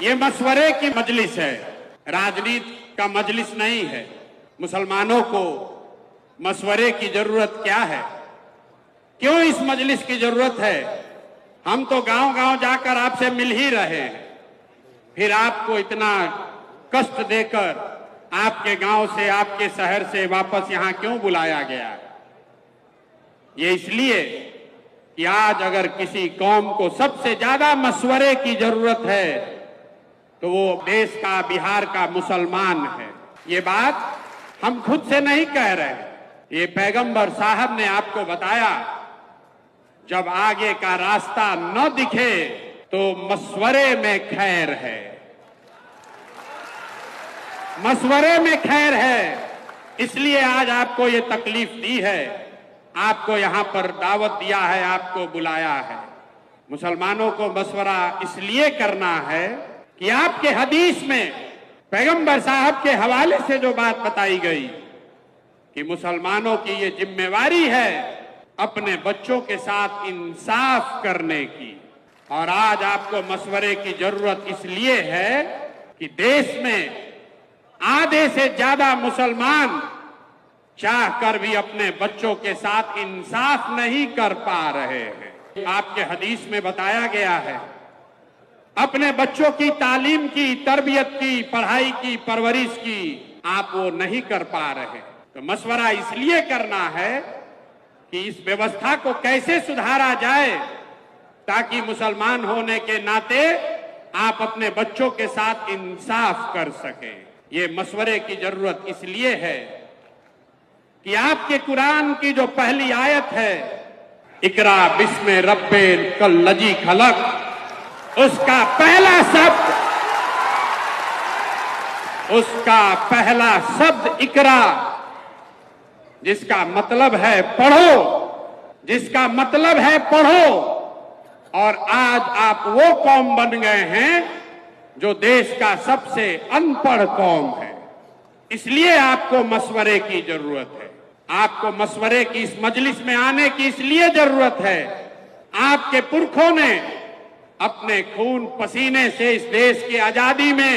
ये मशवरे की मजलिस है, राजनीति का मजलिस नहीं है। मुसलमानों को मशवरे की जरूरत क्या है? क्यों इस मजलिस की जरूरत है? हम तो गांव-गांव जाकर आपसे मिल ही रहे हैं, फिर आपको इतना कष्ट देकर आपके गांव से, आपके शहर से वापस यहां क्यों बुलाया गया? ये इसलिए कि आज अगर किसी कौम को सबसे ज्यादा मशवरे की जरूरत है तो वो देश का, बिहार का मुसलमान है। ये बात हम खुद से नहीं कह रहे, ये पैगंबर साहब ने आपको बताया। जब आगे का रास्ता न दिखे तो मशवरे में खैर है, मशवरे में खैर है। इसलिए आज आपको ये तकलीफ दी है, आपको यहां पर दावत दिया है, आपको बुलाया है। मुसलमानों को मशवरा इसलिए करना है कि आपके हदीस में पैगंबर साहब के हवाले से जो बात बताई गई कि मुसलमानों की ये जिम्मेवारी है अपने बच्चों के साथ इंसाफ करने की। और आज आपको मशवरे की जरूरत इसलिए है कि देश में आधे से ज्यादा मुसलमान चाहकर भी अपने बच्चों के साथ इंसाफ नहीं कर पा रहे हैं। आपके हदीस में बताया गया है अपने बच्चों की तालीम की, तरबियत की, पढ़ाई की, परवरिश की आप वो नहीं कर पा रहे। तो मशवरा इसलिए करना है कि इस व्यवस्था को कैसे सुधारा जाए ताकि मुसलमान होने के नाते आप अपने बच्चों के साथ इंसाफ कर सकें। ये मशवरे की जरूरत इसलिए है कि आपके कुरान की जो पहली आयत है, इकरा बिस्मे रब्बिल कल्लजी खलक, उसका पहला शब्द इकरा, जिसका मतलब है पढ़ो, जिसका मतलब है पढ़ो। और आज आप वो कौम बन गए हैं जो देश का सबसे अनपढ़ कौम है। इसलिए आपको मशवरे की जरूरत है, आपको मशवरे की इस मजलिस में आने की इसलिए जरूरत है। आपके पुरखों ने अपने खून पसीने से इस देश की आजादी में,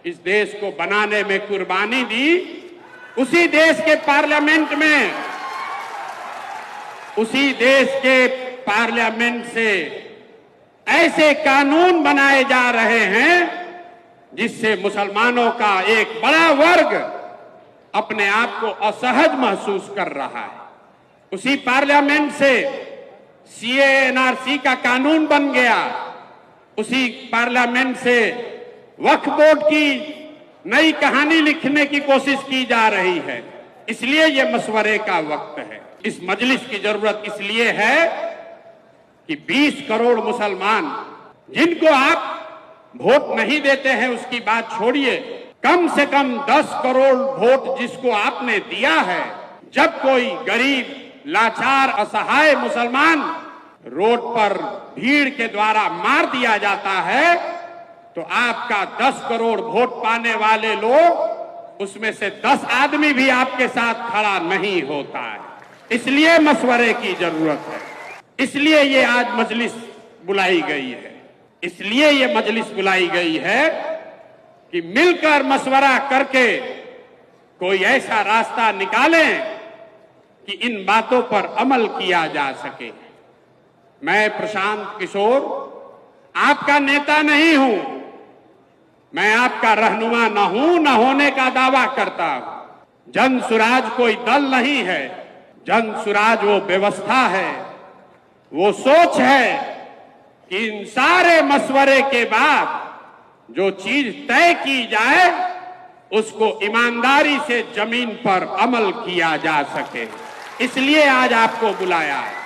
इस देश को बनाने में कुर्बानी दी। उसी देश के पार्लियामेंट में, उसी देश के पार्लियामेंट से ऐसे कानून बनाए जा रहे हैं जिससे मुसलमानों का एक बड़ा वर्ग अपने आप को असहज महसूस कर रहा है। उसी पार्लियामेंट से सीए एनआरसी का कानून बन गया, उसी पार्लियामेंट से वक्फ बोर्ड की नई कहानी लिखने की कोशिश की जा रही है। इसलिए यह मशवरे का वक्त है। इस मजलिस की जरूरत इसलिए है कि 20 करोड़ मुसलमान जिनको आप वोट नहीं देते हैं उसकी बात छोड़िए, कम से कम 10 करोड़ वोट जिसको आपने दिया है, जब कोई गरीब, लाचार, असहाय मुसलमान रोड पर भीड़ के द्वारा मार दिया जाता है तो आपका 10 करोड़ वोट पाने वाले लोग, उसमें से 10 आदमी भी आपके साथ खड़ा नहीं होता है। इसलिए मशवरे की जरूरत है, इसलिए ये आज मजलिस बुलाई गई है, इसलिए ये मजलिस बुलाई गई है कि मिलकर मशवरा करके कोई ऐसा रास्ता निकालें कि इन बातों पर अमल किया जा सके। मैं प्रशांत किशोर आपका नेता नहीं हूं, मैं आपका रहनुमा न हूं, न होने का दावा करता हूं। जन सुराज कोई दल नहीं है, जन सुराज वो व्यवस्था है, वो सोच है कि इन सारे मशवरे के बाद जो चीज तय की जाए उसको ईमानदारी से जमीन पर अमल किया जा सके। इसलिए आज आपको बुलाया है।